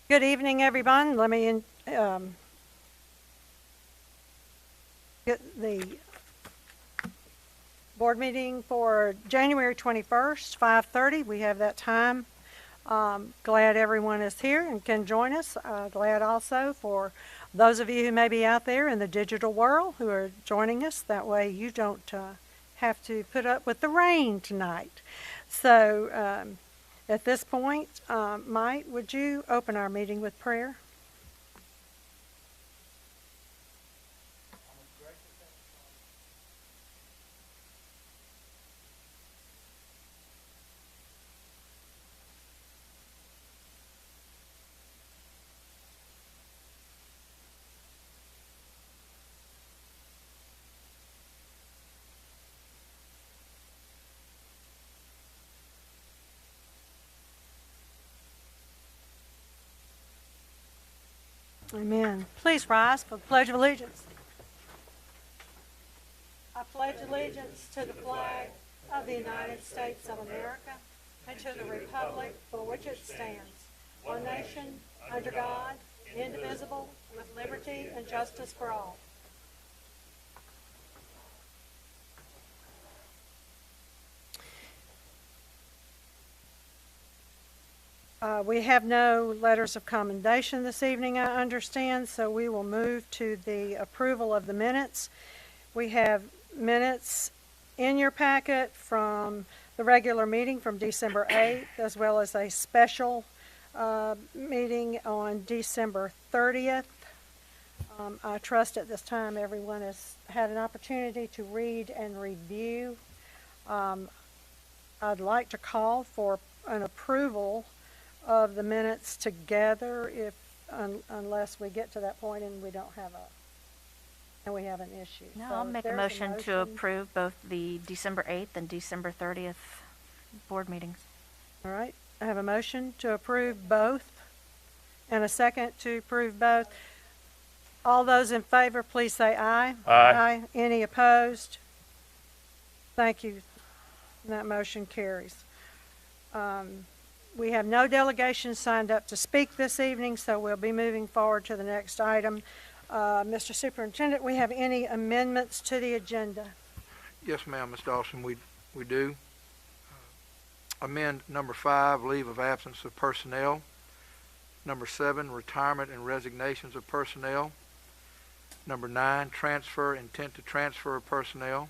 Good evening, everyone. Let me get the board meeting for January 21st, 5:30. We have that time. Glad everyone is here and can join us. Glad also for those of you who may be out there in the digital world who are joining us. That way you don't have to put up with the rain tonight. So at this point, Mike, would you open our meeting with prayer? Amen. Please rise for the Pledge of Allegiance. I pledge allegiance to the flag of the United States of America and to the republic for which it stands, one nation, under God, indivisible, with liberty and justice for all. We have no letters of commendation this evening, I understand, so we will move to the approval of the minutes. We have minutes in your packet from the regular meeting from December 8th, as well as a special meeting on December 30th. I trust at this time everyone has had an opportunity to read and review. I'd like to call for an approval of the minutes together, unless we get to that point and we don't have we have an issue. No, So I'll make a motion to approve both the December 8th and December 30th board meetings. All right, I have a motion to approve both and a second to approve both. All those in favor, please say aye. Aye. Any opposed? Thank you. That motion carries. We have no delegations signed up to speak this evening, so we'll be moving forward to the next item. Mr. Superintendent, we have any amendments to the agenda? Yes, ma'am, Ms. Dawson, we do. Amend number 5, leave of absence of personnel. Number 7, retirement and resignations of personnel. Number 9, transfer, intent to transfer of personnel.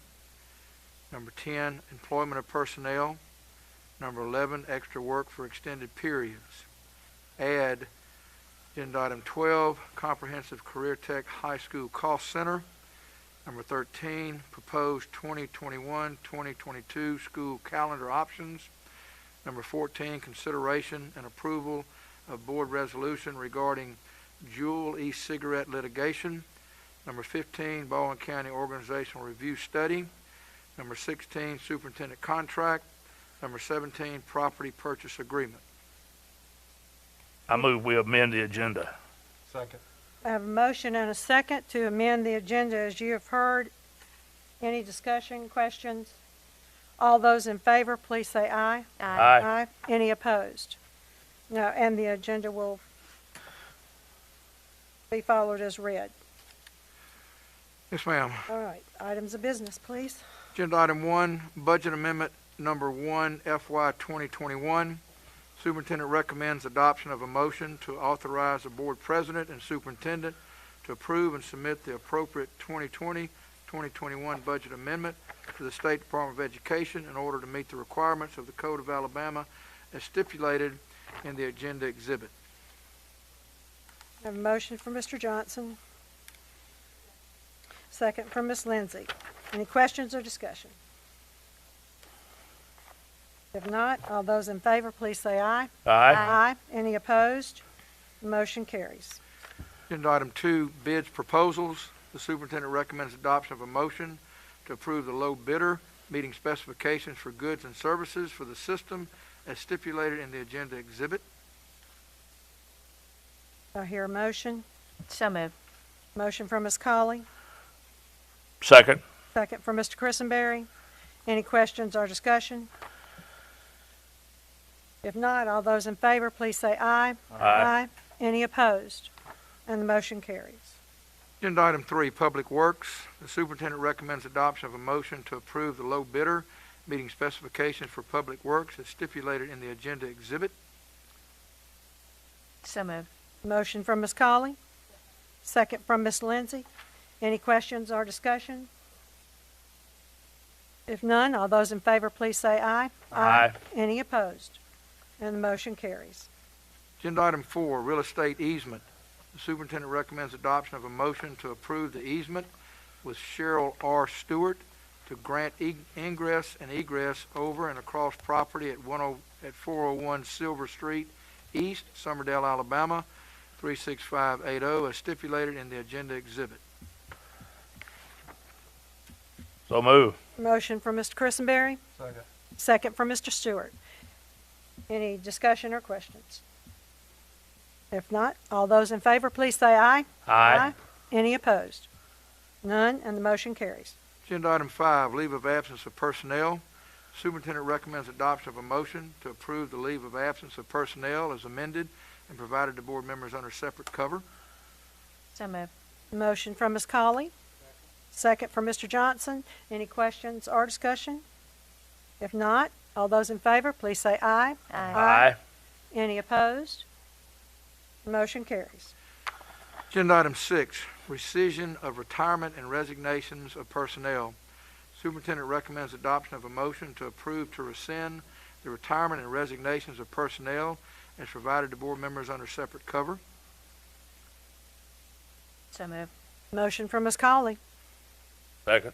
Number 10, employment of personnel. Number 11, extra work for extended periods. Add agenda item 12, Comprehensive Career Tech High School Cost Center. Number 13, proposed 2021-2022 school calendar options. Number 14, consideration and approval of board resolution regarding Juul e-cigarette litigation. Number 15, Baldwin County Organizational Review Study. Number 16, superintendent contract. Number 17, property purchase agreement. I move we amend the agenda. Second. I have a motion and a second to amend the agenda as you have heard. Any discussion, questions? All those in favor, please say aye. Aye. Aye. Any opposed? No, and the agenda will be followed as read. Yes, ma'am. All right, items of business, please. Agenda item 1, budget amendment number 1, FY 2021. Superintendent recommends adoption of a motion to authorize the board president and superintendent to approve and submit the appropriate 2020-2021 budget amendment to the State Department of Education in order to meet the requirements of the Code of Alabama as stipulated in the agenda exhibit. I have a motion from Mr. Johnson. Second from Ms. Lindsay. Any questions or discussion? If not, all those in favor, please say aye. Aye. Aye. Any opposed? The motion carries. Agenda item 2, bids proposals. The superintendent recommends adoption of a motion to approve the low bidder meeting specifications for goods and services for the system as stipulated in the agenda exhibit. I hear a motion. So moved. Motion from Ms. Colley. Second. Second from Mr. Christenberry. Any questions or discussion? If not, all those in favor, please say aye. Aye. Any opposed? And the motion carries. Agenda item 3, Public Works. The superintendent recommends adoption of a motion to approve the low bidder meeting specifications for Public Works as stipulated in the agenda exhibit. So moved. Motion from Ms. Colley, second from Ms. Lindsay. Any questions or discussion? If none, all those in favor, please say aye. Aye. Any opposed? And the motion carries. Agenda item 4, Real Estate Easement. The superintendent recommends adoption of a motion to approve the easement with Cheryl R. Stewart to grant ingress and egress over and across property at 401 Silver Street East, Summerdale, Alabama, 36580, as stipulated in the agenda exhibit. So move. Motion from Mr. Christenberry, Second. second from Mr. Stewart. Any discussion or questions? If not, all those in favor, please say aye. Aye. Any opposed? None, and the motion carries. Agenda item 5, Leave of Absence of Personnel. Superintendent recommends adoption of a motion to approve the leave of absence of personnel as amended and provided to board members under separate cover. So moved. Motion from Ms. Colley, second from Mr. Johnson. Any questions or discussion? If not, all those in favor, please say aye. Aye. Any opposed? Motion carries. Agenda item 6, Rescission of Retirement and Resignations of Personnel. Superintendent recommends adoption of a motion to approve to rescind the retirement and resignations of personnel as provided to board members under separate cover. So moved. Motion from Ms. Colley, Second.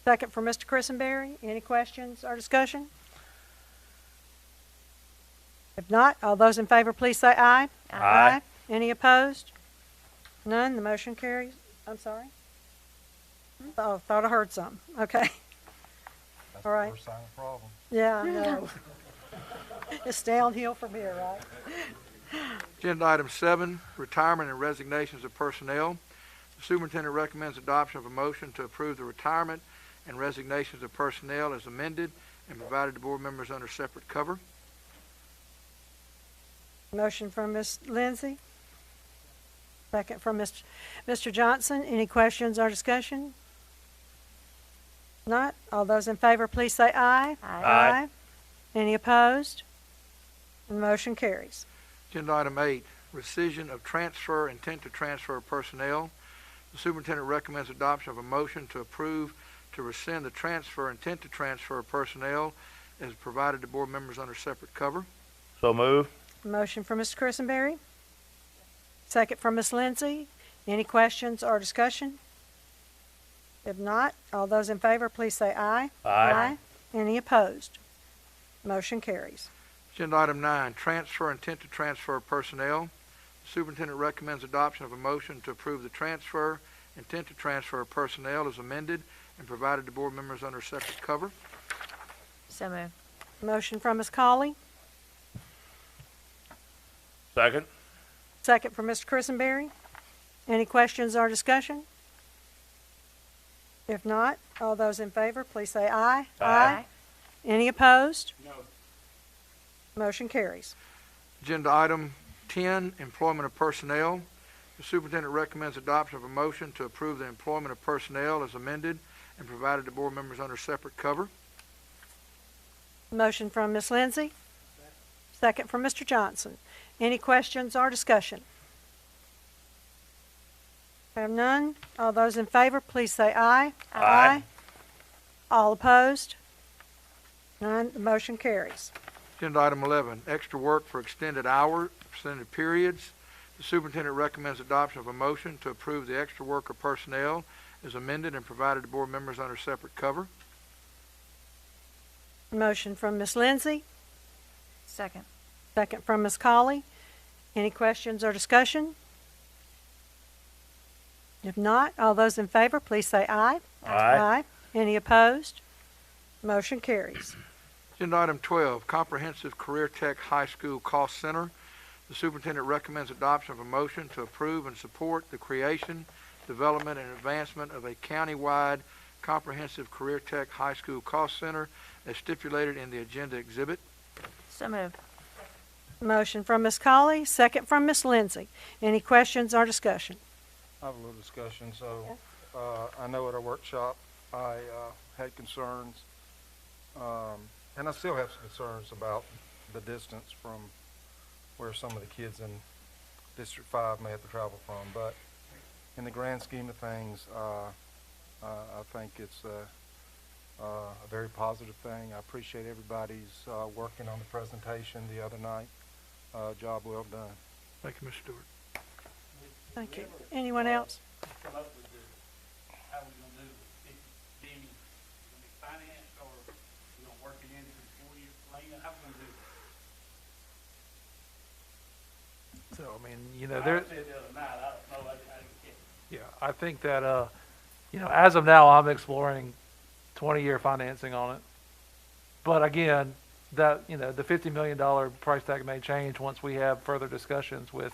second from Mr. Christenberry. Any questions or discussion? If not, all those in favor, please say aye. Aye. Any opposed? None, the motion carries. I'm sorry? Oh, thought I heard something. Okay. All right. First sign of problem. Yeah, I know. It's downhill from here, right? Agenda item 7, Retirement and Resignations of Personnel. The superintendent recommends adoption of a motion to approve the retirement and resignations of personnel as amended and provided to board members under separate cover. Motion from Ms. Lindsay. Second from Mr. Johnson. Any questions or discussion? Not. All those in favor, please say aye. Aye. Any opposed? The motion carries. Agenda item 8, Rescission of Transfer, Intent to Transfer Personnel. The superintendent recommends adoption of a motion to approve to rescind the transfer, intent to transfer personnel as provided to board members under separate cover. So move. Motion from Mr. Christenberry. Second from Ms. Lindsay. Any questions or discussion? If not, all those in favor, please say aye. Aye. Any opposed? Motion carries. Agenda item 9, Transfer, Intent to Transfer Personnel. The superintendent recommends adoption of a motion to approve the transfer, intent to transfer personnel as amended and provided to board members under separate cover. So moved. Motion from Ms. Colley. Second. Second from Mr. Christenberry. Any questions or discussion? If not, all those in favor, please say aye. Aye. Any opposed? No. Motion carries. Agenda item 10, Employment of Personnel. The superintendent recommends adoption of a motion to approve the employment of personnel as amended and provided to board members under separate cover. Motion from Ms. Lindsay. Second from Mr. Johnson. Any questions or discussion? Have none. All those in favor, please say aye. Aye. All opposed? None. The motion carries. Agenda item 11, Extra Work for Extended Hours, Extended Periods. The superintendent recommends adoption of a motion to approve the extra work of personnel as amended and provided to board members under separate cover. Motion from Ms. Lindsay. Second. Second from Ms. Colley. Any questions or discussion? If not, all those in favor, please say aye. Aye. Any opposed? Motion carries. Agenda item 12, Comprehensive Career Tech High School Cost Center. The superintendent recommends adoption of a motion to approve and support the creation, development, and advancement of a county-wide Comprehensive Career Tech High School Cost Center as stipulated in the agenda exhibit. So moved. Motion from Ms. Colley, second from Ms. Lindsay. Any questions or discussion? I have a little discussion. So I know at our workshop I had concerns, and I still have some concerns about the distance from where some of the kids in District 5 may have to travel from. But in the grand scheme of things, I think it's a very positive thing. I appreciate everybody's working on the presentation the other night. Job well done. Thank you, Mr. Stewart. Thank you. Anyone else? Come up with the, how we gonna do it, being, gonna be financed, or we gonna work it into the 4-year plan, how we gonna do it? So, I mean, you know, I there, said the other night, I don't know, I didn't get it. yeah, I think that, you know, as of now, I'm exploring 20-year financing on it. But again, that, you know, the $50 million price tag may change once we have further discussions with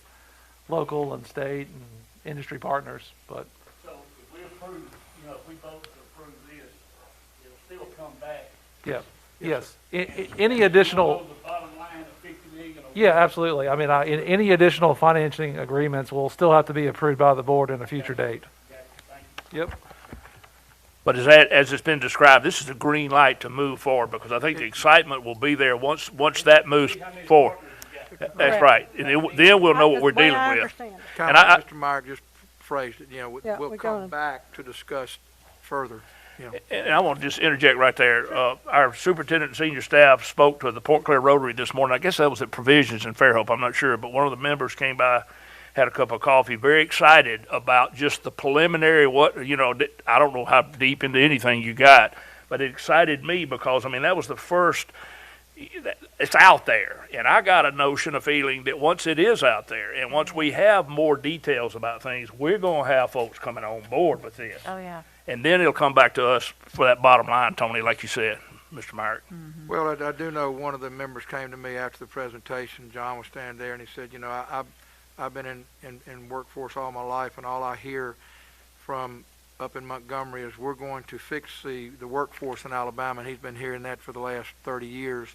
local and state and industry partners. But So if we approve, you know, if we vote to approve this, it'll still come back. yeah, yes, any additional, Below the bottom line of 50 million. Or yeah, absolutely. I mean, any additional financing agreements will still have to be approved by the board in a future date. Thank you. Yep. But as it's been described, this is a green light to move forward, because I think the excitement will be there once that moves forward. That's right. And then we'll know what we're That's the way dealing I with. understand it. Kind And of I- like Mr. Meyer just phrased it, you know, Yeah, we'll we're come gonna- back to discuss further, you know. And I want to just interject right there. Our superintendent and senior staff spoke to the Port Clare Rotary this morning. I guess that was at Provisions in Fairhope, I'm not sure, but one of the members came by, had a cup of coffee, very excited about just the preliminary, I don't know how deep into anything you got, but it excited me because, I mean, that was the first, it's out there. And I got a notion, a feeling that once it is out there, and once we have more details about things, we're going to have folks coming on board with this. Oh, yeah. And then it'll come back to us for that bottom line, Tony, like you said, Mr. Myrick. Well, I do know one of the members came to me after the presentation. John was standing there, and he said, you know, I've been in workforce all my life, and all I hear from up in Montgomery is we're going to fix the workforce in Alabama, and he's been hearing that for the last 30 years.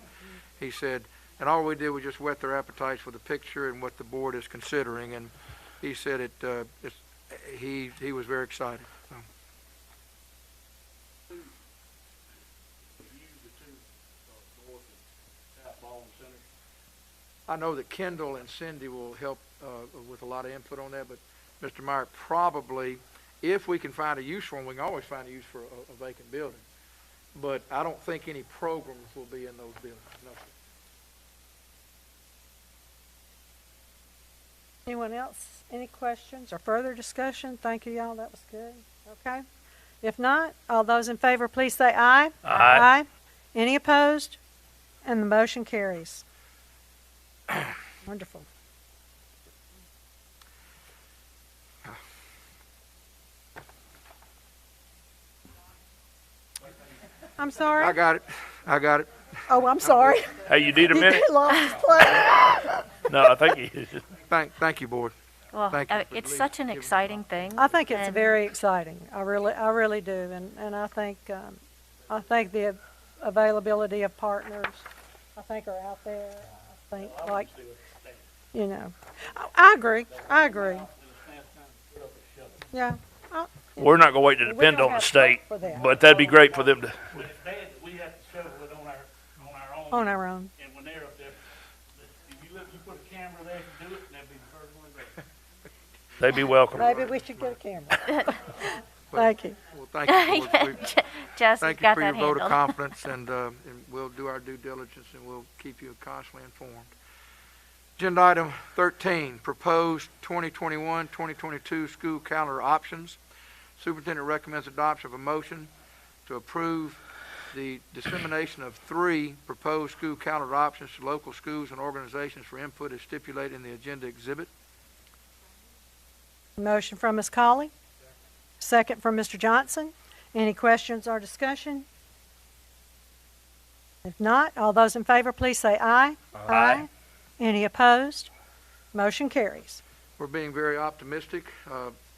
He said, and all we did was just whet their appetites for the picture and what the board is considering, and he said he was very excited. So. I know that Kendall and Cindy will help with a lot of input on that, but Mr. Meyer, probably, if we can find a use for them, we can always find a use for a vacant building. But I don't think any programs will be in those buildings. No, sir. Anyone else? Any questions or further discussion? Thank you, y'all. That was good. Okay. If not, all those in favor, please say aye. Aye. Any opposed? And the motion carries. Wonderful. I'm sorry. I got it. Oh, I'm sorry. Hey, you need a He minute? lost his place. No, I think you. Thank you, board. Well, Thank you for it's at such least an giving exciting thing. I think it's and- very exciting. I really do, and I think the availability of partners, I think, are out there. I think, like, you know, I agree. Yeah. We're not gonna wait to We're depend gonna on the have state, for that. but that'd be great for them to. But it's bad that we have to shovel it on our own. On our own. And when they're up there, if you put a camera there to do it, and that'd be the first one there. They'd be welcome. Maybe we should get a camera. Thank you. Well, thank you, board. Jesse's Thank you got for your that vote of handled. confidence, and we'll do our due diligence, and we'll keep you constantly informed. Agenda item 13, proposed 2021-2022 school calendar options. Superintendent recommends adoption of a motion to approve the dissemination of 3 proposed school calendar options to local schools and organizations for input as stipulated in the agenda exhibit. Motion from Ms. Colley. Second from Mr. Johnson. Any questions or discussion? If not, all those in favor, please say aye. Aye. Any opposed? Motion carries. We're being very optimistic.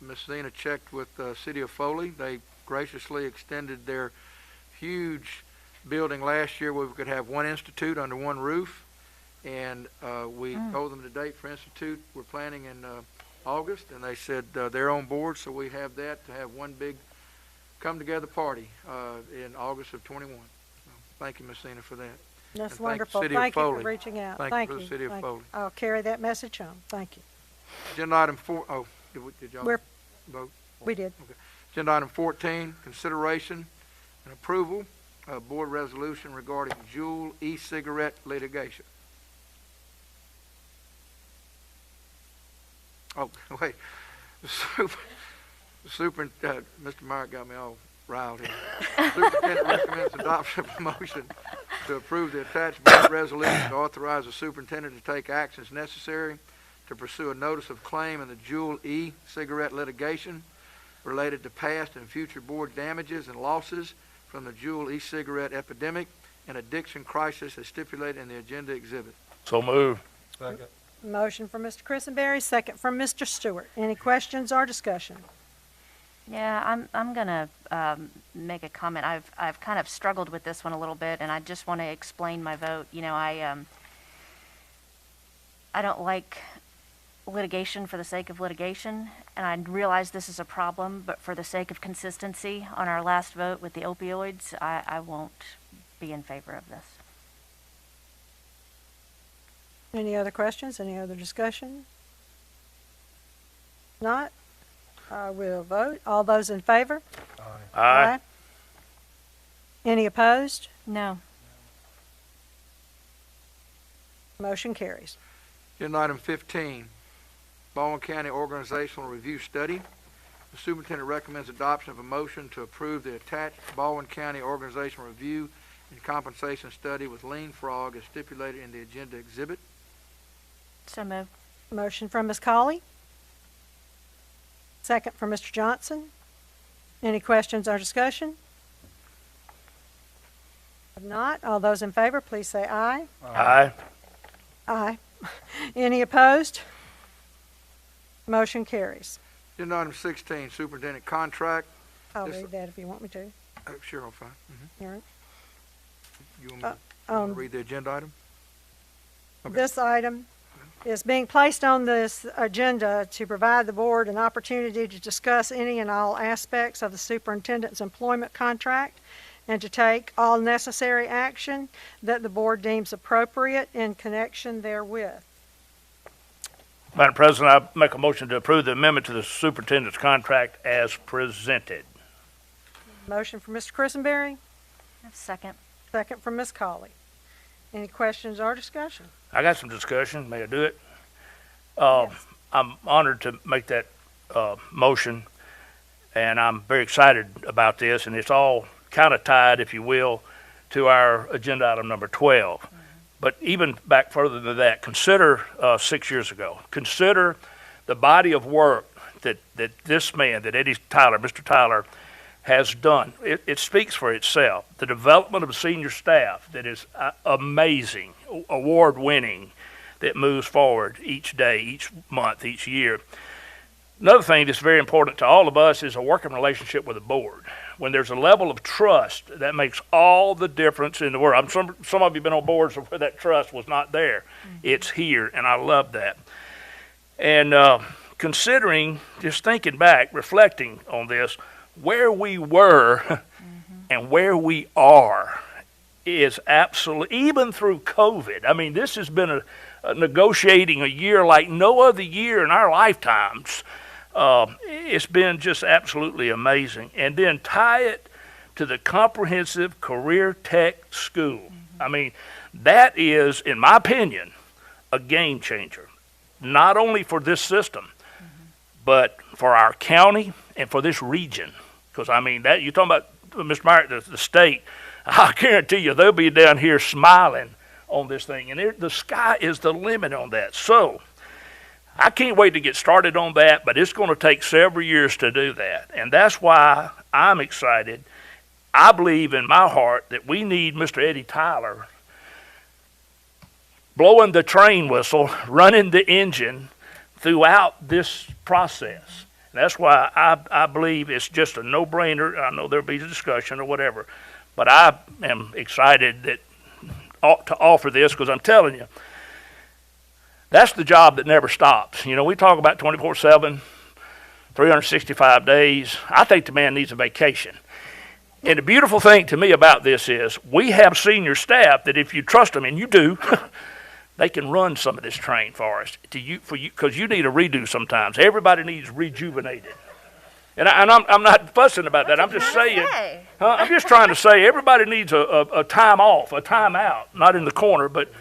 Ms. Zena checked with the City of Foley. They graciously extended their huge building last year where we could have one institute under one roof. And we told them the date for Institute. We're planning in August, and they said they're on board, so we have that to have one big come-together party in August of 21. So thank you, Ms. Zena, for that. That's And thank the wonderful. City of Thank you for Foley. reaching out. Thank you for the City of Thank you. Foley. I'll carry that message home. Thank you. Agenda item 4, did y'all We're- vote? We did. Agenda item 14, consideration and approval of board resolution regarding Juul e-cigarette litigation. Oh, wait. Mr. Meyer got me all riled here. Superintendent recommends adoption of a motion to approve the attached board resolution to authorize the superintendent to take actions necessary to pursue a notice of claim in the Juul e-cigarette litigation related to past and future board damages and losses from the Juul e-cigarette epidemic and addiction crisis as stipulated in the agenda exhibit. So moved. Second. Motion from Mr. Christenberry, second from Mr. Stewart. Any questions or discussion? Yeah, I'm gonna make a comment. I've kind of struggled with this one a little bit, and I just want to explain my vote. You know, I don't like litigation for the sake of litigation, and I realize this is a problem, but for the sake of consistency on our last vote with the opioids, I won't be in favor of this. Any other questions? Any other discussion? Not? I will vote. All those in favor? Aye. Any opposed? No. Motion carries. Agenda item 15, Baldwin County Organizational Review Study. The superintendent recommends adoption of a motion to approve the attached Baldwin County Organizational Review and Compensation Study with Lean Frog as stipulated in the agenda exhibit. So moved. Motion from Ms. Colley. Second from Mr. Johnson. Any questions or discussion? If not, all those in favor, please say aye. Aye. Aye. Any opposed? Motion carries. Agenda item 16, superintendent contract. I'll This- read that if you want me to. Sure, I'm fine. All right. You want me to Um, read the agenda item? Okay. This item is being placed on this agenda to provide the board an opportunity to discuss any and all aspects of the superintendent's employment contract and to take all necessary action that the board deems appropriate in connection therewith. Madam President, I make a motion to approve the amendment to the superintendent's contract as presented. Motion from Mr. Christenberry, Second. second from Ms. Colley. Any questions or discussion? I got some discussion. May I do it? Yes. I'm honored to make that motion, and I'm very excited about this, and it's all kind of tied, if you will, to our agenda item number 12. But even back further than that, consider 6 years ago. Consider the body of work that this man, that Eddie Tyler, Mr. Tyler, has done. It speaks for itself. The development of senior staff that is amazing, award-winning, that moves forward each day, each month, each year. Another thing that's very important to all of us is a working relationship with the board. When there's a level of trust, that makes all the difference in the world. Some of you have been on boards where that trust was not there. It's here, and I love that. And considering, just thinking back, reflecting on this, where we were and where we are is absolutely, even through COVID. I mean, this has been a negotiating a year like no other year in our lifetimes. It's been just absolutely amazing. And then tie it to the comprehensive career tech school. I mean, that is, in my opinion, a game changer, not only for this system, but for our county and for this region. Because, I mean, that you're talking about, Mr. Meyer, the state, I guarantee you they'll be down here smiling on this thing. And the sky is the limit on that. So I can't wait to get started on that, but it's going to take several years to do that. And that's why I'm excited. I believe in my heart that we need Mr. Eddie Tyler blowing the train whistle, running the engine throughout this process. That's why I believe it's just a no-brainer. I know there'll be a discussion or whatever, but I am excited that to offer this because I'm telling you, That's the job that never stops. You know, we talk about 24/7, 365 days. I think the man needs a vacation. And the beautiful thing to me about this is we have senior staff that if you trust them, and you do, they can run some of this train for us, because you need a redo sometimes. Everybody needs rejuvenated. And I'm not fussing about that. I'm just saying. I'm just trying to say everybody needs a time off, a time out. Not in the corner, but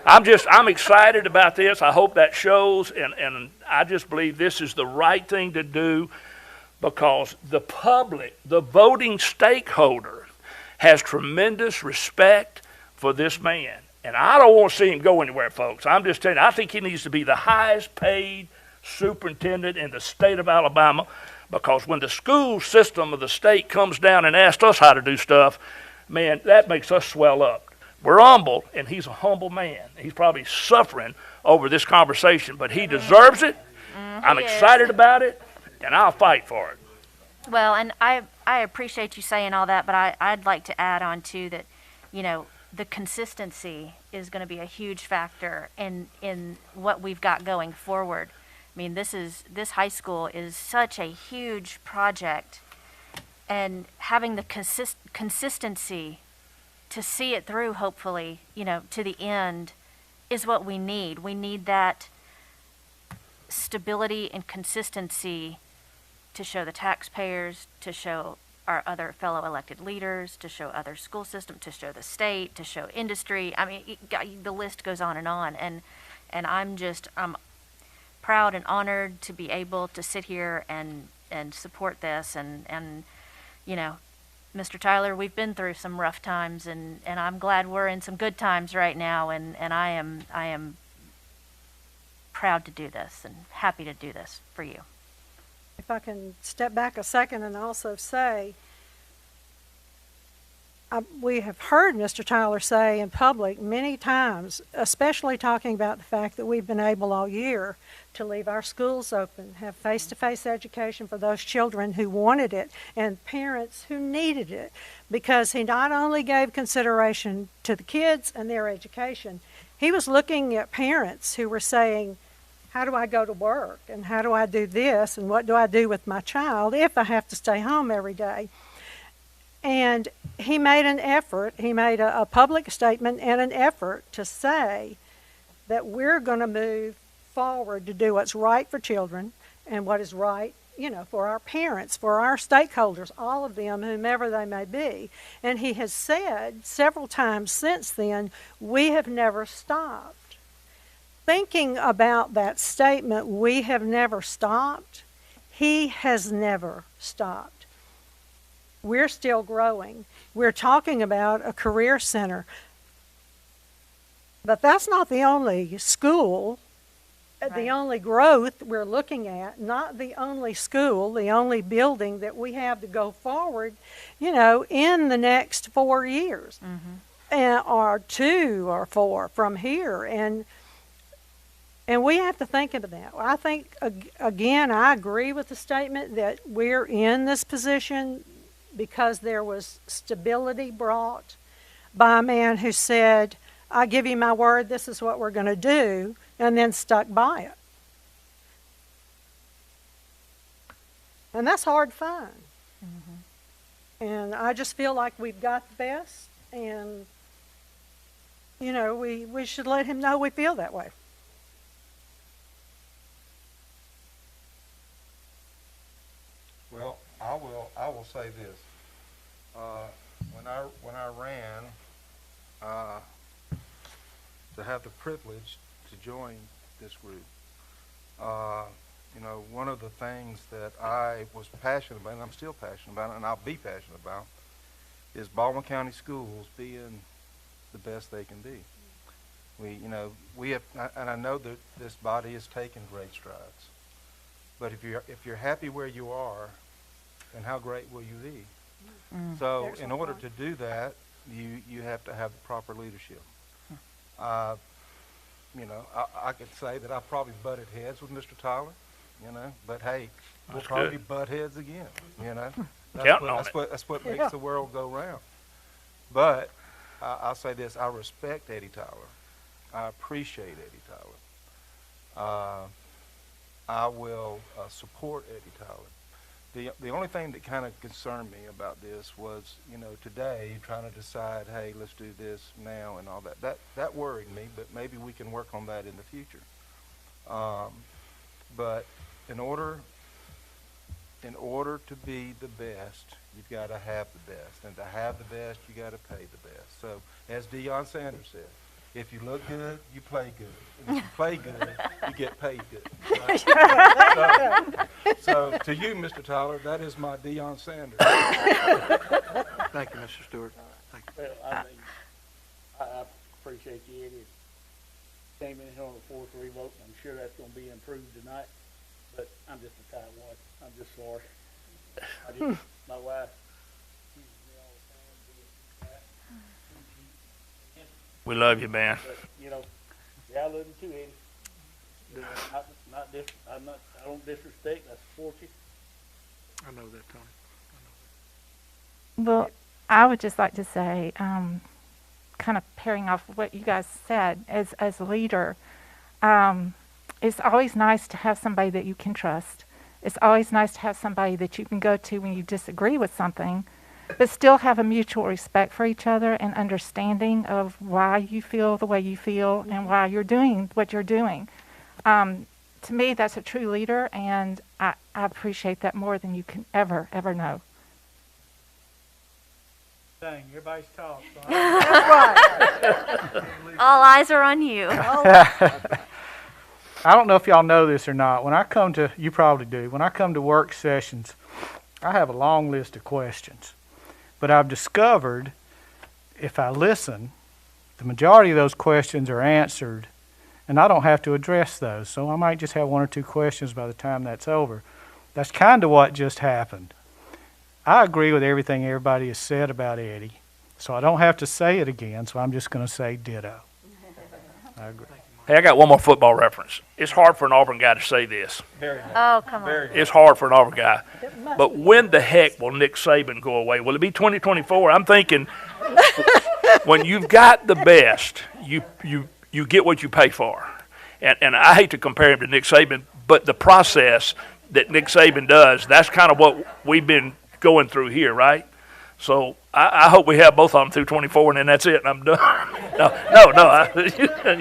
I'm excited about this. I hope that shows, and I just believe this is the right thing to do, because the public, the voting stakeholder, has tremendous respect for this man. And I don't want to see him go anywhere, folks. I'm just telling you, I think he needs to be the highest paid superintendent in the state of Alabama, because when the school system of the state comes down and asks us how to do stuff, man, that makes us swell up. We're humble, and he's a humble man. He's probably suffering over this conversation, but he deserves it. I'm excited about it, and I'll fight for it. Well, and I appreciate you saying all that, but I'd like to add on too that, the consistency is going to be a huge factor in what we've got going forward. I mean, this high school is such a huge project, and having the consistency to see it through, hopefully, to the end, is what we need. We need that stability and consistency to show the taxpayers, to show our other fellow elected leaders, to show other school systems, to show the state, to show industry. I mean, the list goes on, and I'm proud and honored to be able to sit here and support this, and Mr. Tyler, we've been through some rough times, and I'm glad we're in some good times right now, and I am proud to do this and happy to do this for you. If I can step back a second and also say, we have heard Mr. Tyler say in public many times, especially talking about the fact that we've been able all year to leave our schools open, have face-to-face education for those children who wanted it and parents who needed it, because he not only gave consideration to the kids and their education, he was looking at parents who were saying, how do I go to work, and how do I do this, and what do I do with my child if I have to stay home every day? And he made an effort, he made a public statement and an effort to say that we're going to move forward to do what's right for children and what is right, for our parents, for our stakeholders, all of them, whomever they may be. And he has said several times since then, we have never stopped. Thinking about that statement, we have never stopped, he has never stopped. We're still growing. We're talking about a career center. But that's not the only school, right, the only growth we're looking at, not the only school, the only building that we have to go forward, in the next 4 years, or 2 or 4 from here. And we have to think of that. I think, again, I agree with the statement that we're in this position because there was stability brought by a man who said, I give you my word, this is what we're going to do, and then stuck by it. And that's hard to find. And I just feel like we've got the best, and, we should let him know we feel that way. Well, I will say this. When I ran, to have the privilege to join this group, one of the things that I was passionate about, and I'm still passionate about, and I'll be passionate about, is Baldwin County Schools being the best they can be. We have, and I know that this body has taken great strides. But if you're happy where you are, then how great will you be? So in order to do that, you have to have the proper leadership. I could say that I probably butted heads with Mr. Tyler, but hey, we'll probably butt heads again, That's what makes the world go round. But I'll say this, I respect Eddie Tyler. I appreciate Eddie Tyler. I will support Eddie Tyler. The only thing that kind of concerned me about this was, today trying to decide, hey, let's do this now and all that. That worried me, but maybe we can work on that in the future. But in order to be the best, you've got to have the best. And to have the best, you got to pay the best. So, as Deion Sanders said, if you look good, you play good. And if you play good, you get paid good. Right? So, to you, Mr. Tyler, that is my Deion Sanders. Thank you, Mr. Stewart. Thank you. Well, I appreciate you, Eddie. Came in here on a 4-3 vote, and I'm sure that's gonna be improved tonight, but I'm just a tightwad. I'm just sorry. My wife, uses me all the time, We love you, man. but, yeah, I love you too, Eddie. I don't disrespect, I support you. I know that, Tony. Well, I would just like to say, kind of pairing off what you guys said, as a leader, it's always nice to have somebody that you can trust. It's always nice to have somebody that you can go to when you disagree with something, but still have a mutual respect for each other and understanding of why you feel the way you feel and why you're doing what you're doing. To me, that's a true leader, and I appreciate that more than you can ever know. Dang, everybody's talking. All eyes are on you. I don't know if y'all know this or not. When I come to, you probably do, when I come to work sessions, I have a long list of questions. But I've discovered if I listen, the majority of those questions are answered, and I don't have to address those. So I might just have 1 or 2 questions by the time that's over. That's kind of what just happened. I agree with everything everybody has said about Eddie, so I don't have to say it again, so I'm just going to say ditto. I agree. Hey, I got one more football reference. It's hard for an Auburn guy to say this. Oh, come on. It's hard for an Auburn guy. But when the heck will Nick Saban go away? Will it be 2024? I'm thinking when you've got the best, you get what you pay for. And I hate to compare him to Nick Saban, but the process that Nick Saban does, that's kind of what we've been going through here, right? So I hope we have both of them through 24, and then that's it, and I'm done.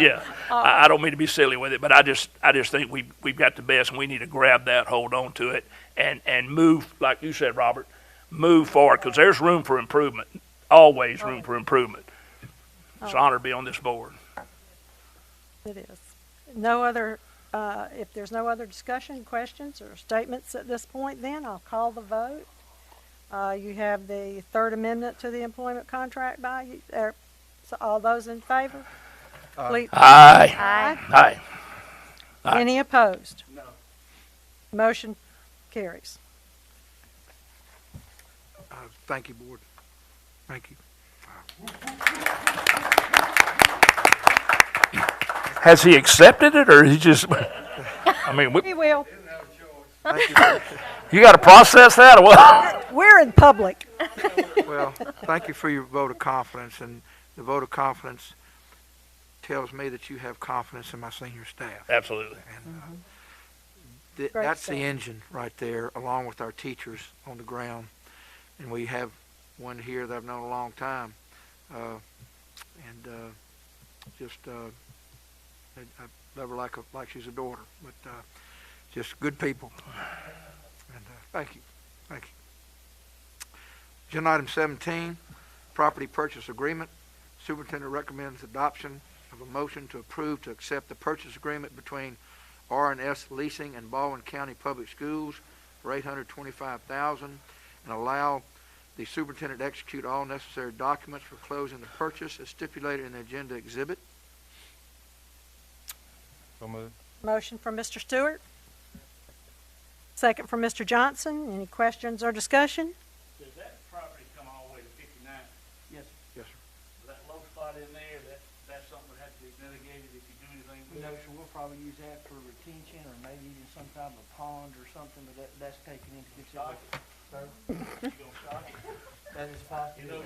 Yeah. I don't mean to be silly with it, but I just think we've got the best, and we need to grab that, hold on to it, and move, like you said, Robert, move forward, because there's room for improvement, always room for improvement. It's an honor to be on this board. It is. No other, if there's no other discussion, questions, or statements at this point, then I'll call the vote. You have the third amendment to the employment contract by you. So all those in favor? Please. Aye. Aye. Aye. Any opposed? No. Motion carries. Thank you, board. Thank you. Has he accepted it, or is he just? I mean, He will. Thank you. you got to process that, or what? We're in public. Well, thank you for your vote of confidence, and the vote of confidence tells me that you have confidence in my senior staff. Absolutely. And Great that's staff. the engine right there, along with our teachers on the ground. And we have one here that I've known a long time, I love her like she's a daughter, but just good people. And thank you. Agenda item 17, property purchase agreement. Superintendent recommends adoption of a motion to approve to accept the purchase agreement between R&S Leasing and Baldwin County Public Schools for $825,000 and allow the superintendent to execute all necessary documents for closing the purchase as stipulated in the agenda exhibit. So moved. Motion from Mr. Stewart. Second from Mr. Johnson. Any questions or discussion? Does that property come all the way to 59? Yes, sir. That low spot in there, that's something that has to be mitigated if you do anything with No, it? so we'll probably use that for retention or maybe even some type of pond or something, but that's taken into consideration. Sir, You gonna stock it? that is possible. You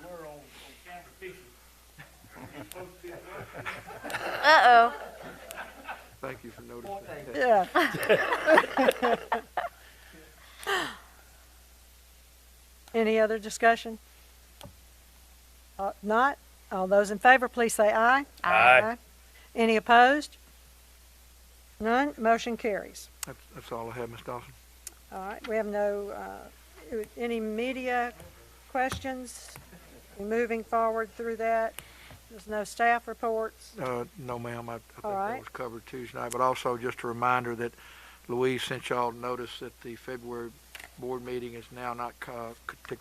were on camera fishing. You're supposed to be Uh-oh. Thank you for noticing that. Yeah. Any other discussion? Not? All those in favor, please say aye. Aye. Any opposed? None. Motion carries. That's all I have, Ms. Dawson. All right, we have no, any media questions? We moving forward through that? There's no staff reports? No, ma'am, I think All right. that was covered Tuesday night, but also just a reminder that Louise sent y'all notice that the February board meeting is now not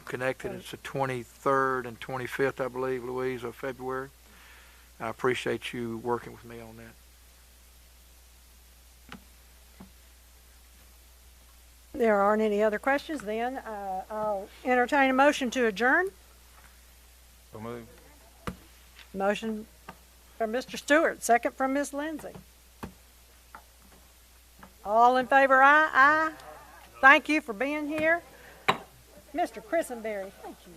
connected. It's the 23rd and 25th, I believe, Louise, of February. I appreciate you working with me on that. There aren't any other questions, then I'll entertain a motion to adjourn. So move. Motion from Mr. Stewart, second from Ms. Lindsay. All in favor, aye? Aye. Thank you for being here. Mr. Christenberry, thank you.